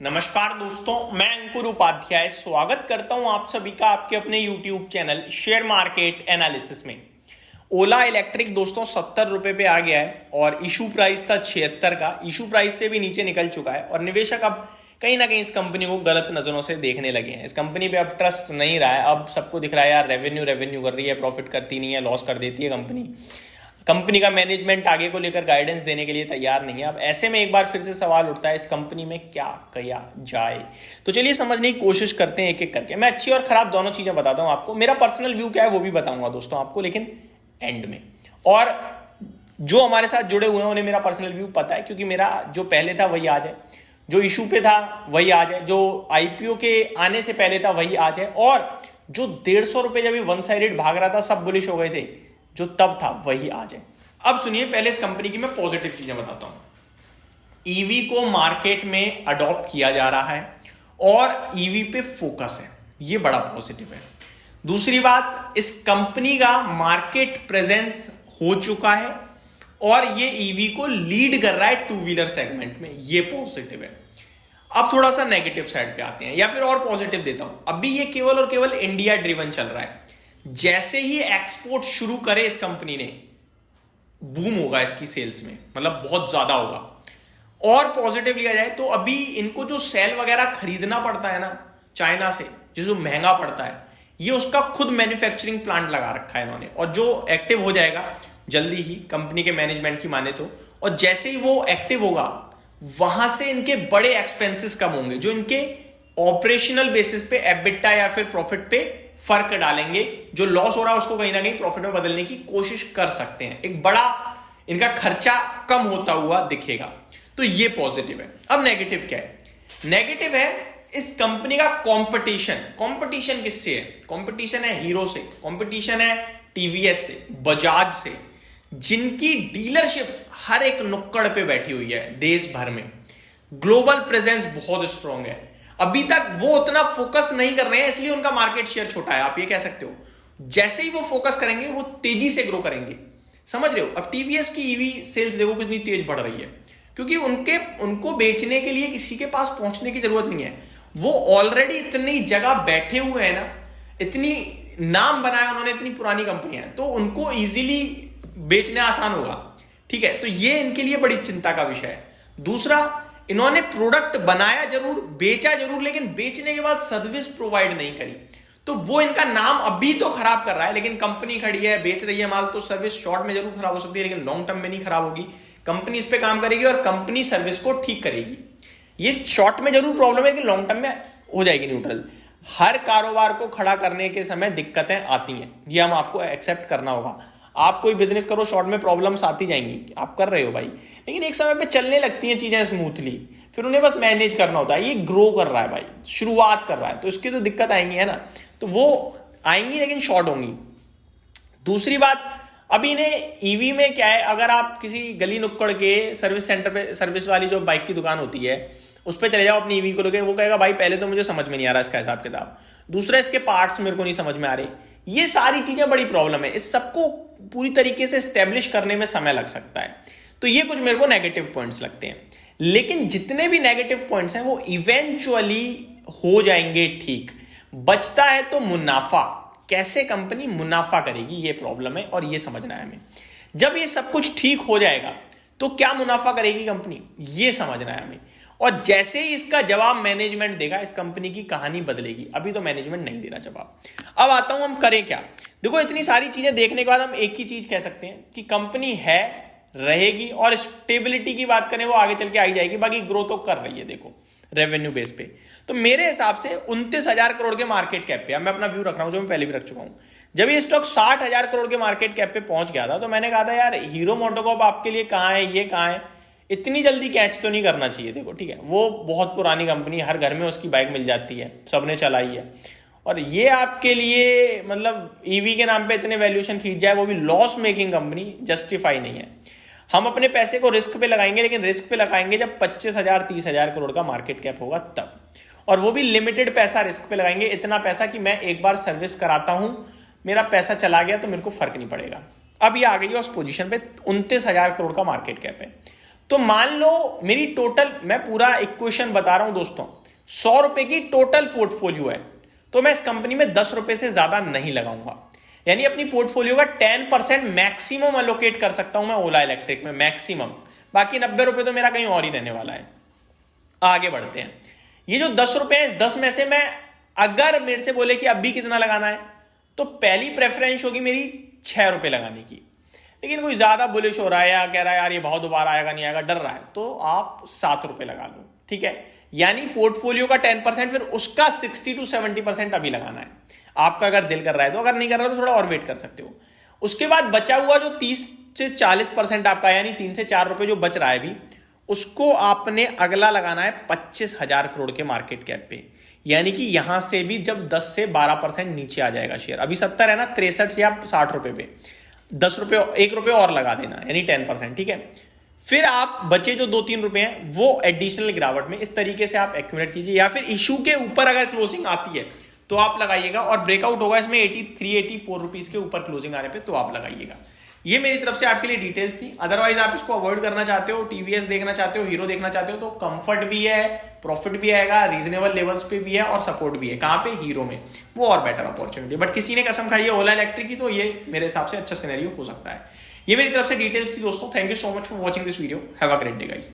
नमस्कार दोस्तों, मैं अंकुर उपाध्याय स्वागत करता हूं आप सभी का आपके अपने YouTube channel share market analysis में। ओला इलेक्ट्रिक दोस्तों 70 रुपए पे आ गया है और इशू प्राइस था 76 का। इशू प्राइस से भी नीचे निकल चुका है और निवेशक अब कहीं ना कहीं इस कंपनी को गलत नजरों से देखने लगे हैं। इस कंपनी पे अब ट्रस्ट नहीं रहा है। अब सबको दिख रहा है यार रेवेन्यू कर रही है, प्रॉफिट करती नहीं है, लॉस कर देती है कंपनी का मैनेजमेंट आगे को लेकर गाइडेंस देने के लिए तैयार नहीं है। अब ऐसे में एक बार फिर से सवाल उठता है इस कंपनी में क्या किया जाए। तो चलिए समझने की कोशिश करते हैं एक एक करके। मैं अच्छी और खराब दोनों चीजें बताता हूं आपको। मेरा पर्सनल व्यू क्या है वो भी बताऊंगा दोस्तों आपको, लेकिन एंड में। और जो हमारे साथ जुड़े हुए हैं उन्हें मेरा पर्सनल व्यू पता है, क्योंकि मेरा जो पहले था वही आज है, जो इशू पे था वही आज है, जो आईपीओ के आने से पहले था वही आज है, और जो 150 रुपए जब वन साइडेड भाग रहा था सब बुलिश हो गए थे जो तब था वही आज है। अब सुनिए, पहले इस कंपनी की मैं पॉजिटिव चीजें बताता हूं। ईवी को मार्केट में अडॉप्ट किया जा रहा है और ईवी पे फोकस है, ये बड़ा पॉजिटिव है। दूसरी बात, इस कंपनी का मार्केट प्रेजेंस हो चुका है और ये ईवी को लीड कर रहा है टू व्हीलर सेगमेंट में, ये पॉजिटिव है। अब थोड़ा सा नेगेटिव साइड पे आते हैं, या फिर और पॉजिटिव देता हूं। अभी ये केवल और केवल इंडिया ड्रिवन चल रहा है। जैसे ही एक्सपोर्ट शुरू करे इस कंपनी ने, बूम होगा इसकी सेल्स में, मतलब बहुत ज्यादा होगा। और पॉजिटिव लिया जाए तो अभी इनको जो सेल वगैरह खरीदना पड़ता है ना चाइना से, जो महंगा पड़ता है, ये उसका खुद मैन्युफैक्चरिंग प्लांट लगा रखा है इन्होंने, और जो एक्टिव हो जाएगा जल्दी ही कंपनी के मैनेजमेंट की माने तो। और जैसे ही वो एक्टिव होगा वहां से इनके बड़े एक्सपेंसेस कम होंगे, जो इनके ऑपरेशनल बेसिस पे एबिटा या फिर प्रॉफिट पे फर्क डालेंगे। जो लॉस हो रहा है उसको कहीं ना कहीं प्रॉफिट में बदलने की कोशिश कर सकते हैं। एक बड़ा इनका खर्चा कम होता हुआ दिखेगा, तो ये पॉजिटिव है। अब नेगेटिव क्या है? नेगेटिव है इस कंपनी का कंपटीशन। कंपटीशन किससे है? कंपटीशन है हीरो से, कंपटीशन है टीवीएस से, बजाज से, जिनकी डीलरशिप हर एक नुक्कड़ पे बैठी हुई है देश भर में। ग्लोबल प्रेजेंस बहुत स्ट्रांग है। अभी तक वो उतना फोकस नहीं कर रहे हैं, इसलिए उनका मार्केट शेयर छोटा है, आप ये कह सकते हो। जैसे ही वो फोकस करेंगे वो तेजी से ग्रो करेंगे, समझ रहे हो। अब टीवीएस की ईवी सेल्स देखो कितनी तेज बढ़ रही है, क्योंकि उनको बेचने के लिए किसी के पास पहुंचने की जरूरत नहीं है। वो ऑलरेडी इतनी जगह बैठे हुए हैं ना, इतनी नाम बनाया उन्होंने, इतनी पुरानी कंपनियां हैं, तो उनको इजीली बेचना आसान होगा। ठीक है, तो ये इनके लिए बड़ी चिंता का विषय है। दूसरा, इन्होंने प्रोडक्ट बनाया जरूर, बेचा जरूर, लेकिन बेचने के बाद सर्विस प्रोवाइड नहीं करी, तो वो इनका नाम अभी तो खराब कर रहा है। लेकिन कंपनी खड़ी है, बेच रही है माल, तो सर्विस शॉर्ट में जरूर खराब हो सकती है, लेकिन लॉन्ग टर्म में नहीं खराब होगी। कंपनी इस पे काम करेगी और कंपनी सर्विस को ठीक करेगी। ये शॉर्ट में जरूर प्रॉब्लम है, लेकिन लॉन्ग टर्म में हो जाएगी न्यूट्रल। हर कारोबार को खड़ा करने के समय दिक्कतें आती हैं, ये हम आपको एक्सेप्ट करना होगा। आप कोई बिजनेस करो, शॉर्ट में प्रॉब्लम्स आती जाएंगी, आप कर रहे हो भाई, लेकिन एक समय पे चलने लगती हैं चीजें स्मूथली, फिर उन्हें बस मैनेज करना होता है। ये ग्रो कर रहा है भाई, शुरुआत कर रहा है, तो इसकी तो दिक्कत आएंगी है ना, तो वो आएंगी लेकिन शॉर्ट होंगी। दूसरी बात, अभी इन्हें ईवी में क्या है, अगर आप किसी गली नुक्कड़ के सर्विस सेंटर पे, सर्विस वाली जो बाइक की दुकान होती है उस पर चले जाओ अपनी ईवी को लेकर, वो कहेगा भाई पहले तो मुझे समझ में नहीं आ रहा इसका हिसाब किताब, दूसरा इसके पार्ट्स मेरे को नहीं समझ में आ रहे। ये सारी चीजें बड़ी प्रॉब्लम है। इस सबको पूरी तरीके से स्टैब्लिश करने में समय लग सकता है। तो ये कुछ मेरे को नेगेटिव पॉइंट्स लगते हैं, लेकिन जितने भी नेगेटिव पॉइंट्स हैं वो इवेंचुअली हो जाएंगे ठीक। बचता है तो मुनाफा, कैसे कंपनी मुनाफा करेगी, ये प्रॉब्लम है और ये समझना है हमें। जब ये सब कुछ ठीक हो जाएगा तो क्या मुनाफा करेगी कंपनी, ये समझना है हमें। और जैसे ही इसका जवाब मैनेजमेंट देगा, इस कंपनी की कहानी बदलेगी। अभी तो मैनेजमेंट नहीं दे रहा जवाब। अब आता हूं हम करें क्या। देखो, इतनी सारी चीजें देखने के बाद हम एक ही चीज कह सकते हैं कि कंपनी है, रहेगी, और स्टेबिलिटी की बात करें वो आगे चल के आई जाएगी। बाकी ग्रो तो कर रही है देखो रेवेन्यू बेस पे। तो मेरे हिसाब से 29,000 करोड़ के मार्केट कैप पे, अब मैं अपना व्यू रख रहा हूं जो मैं पहले भी रख चुका हूं। जब ये स्टॉक 60,000 करोड़ के मार्केट कैप पे पहुंच गया था तो मैंने कहा था यार हीरो मोटोकॉर्प आपके लिए कहां है, ये कहां है, इतनी जल्दी कैच तो नहीं करना चाहिए। देखो ठीक है, वो बहुत पुरानी कंपनी, हर घर में उसकी बाइक मिल जाती है, सबने चलाई है, और ये आपके लिए मतलब ईवी के नाम पे इतने वैल्यूएशन खींच जाए, वो भी लॉस मेकिंग कंपनी, जस्टिफाई नहीं है। हम अपने पैसे को रिस्क पे लगाएंगे, लेकिन रिस्क पे लगाएंगे जब 25,000 30,000 करोड़ का मार्केट कैप होगा तब, और वो भी लिमिटेड पैसा रिस्क पे लगाएंगे। इतना पैसा कि मैं एक बार सर्विस कराता हूं, मेरा पैसा चला गया तो मेरे को फर्क नहीं पड़ेगा। अब ये आ गई है उस पोजीशन पे, 29,000 करोड़ का मार्केट कैप है। तो मान लो मेरी टोटल, मैं पूरा इक्वेशन बता रहा हूं दोस्तों, 100 रुपए की टोटल पोर्टफोलियो है, तो मैं इस कंपनी में 10 रुपए से ज्यादा नहीं लगाऊंगा। यानी अपनी पोर्टफोलियो का 10% मैक्सिमम अलोकेट कर सकता हूं मैं ओला इलेक्ट्रिक में, मैक्सिमम। बाकी 90 रुपए तो मेरा कहीं और ही रहने वाला है। आगे बढ़ते हैं। ये जो 10 रुपए है, इस 10 में से मैं, अगर मेरे से बोले कि अभी कितना लगाना है, तो पहली प्रेफरेंस होगी मेरी 6 रुपए लगाने की। लेकिन कोई ज्यादा बुलिश हो रहा है या कह रहा है यार ये बहुत दोबारा आएगा नहीं आएगा, डर रहा है, तो आप 7 रुपए लगा लो, ठीक है। यानी पोर्टफोलियो का 10%, फिर उसका 60 to 70% अभी लगाना है आपका, अगर दिल कर रहा है तो। अगर नहीं कर रहा तो थोड़ा और वेट कर सकते हो। उसके बाद बचा हुआ जो 30 से 40% आपका, यानी 3 से 4 रुपए जो बच रहा है अभी, उसको आपने अगला लगाना है 25,000 करोड़ के मार्केट कैप पे। यानी कि यहां से भी जब 10 से 12% नीचे आ जाएगा शेयर, अभी 70 है ना, 63 या 60 रुपए पे 10 रुपए, 1 रुपए और लगा देना, यानी 10%, ठीक है। फिर आप बचे जो 2-3 रुपए हैं वो एडिशनल गिरावट में इस तरीके से आप एक्यूमुलेट कीजिए, या फिर इशू के ऊपर अगर क्लोजिंग आती है तो आप लगाइएगा, और ब्रेकआउट होगा इसमें 83-84 रुपीज के ऊपर क्लोजिंग आने पे तो आप लगाइएगा। ये मेरी तरफ से आपके लिए डिटेल्स थी। अदरवाइज आप इसको अवॉइड करना चाहते हो, टीवीएस देखना चाहते हो, हीरो देखना चाहते हो, तो कंफर्ट भी है, प्रॉफिट भी आएगा, रीजनेबल लेवल्स पे भी है, और सपोर्ट भी है। कहां पे? हीरो में। वो और बेटर अपॉर्चुनिटी। बट किसी ने कसम खाई है ओला इलेक्ट्रिक की, तो ये मेरे हिसाब से अच्छा सिनेरियो हो सकता है। ये मेरी तरफ से डिटेल्स थी दोस्तों। Thank you so much for watching this video. Have a great day guys.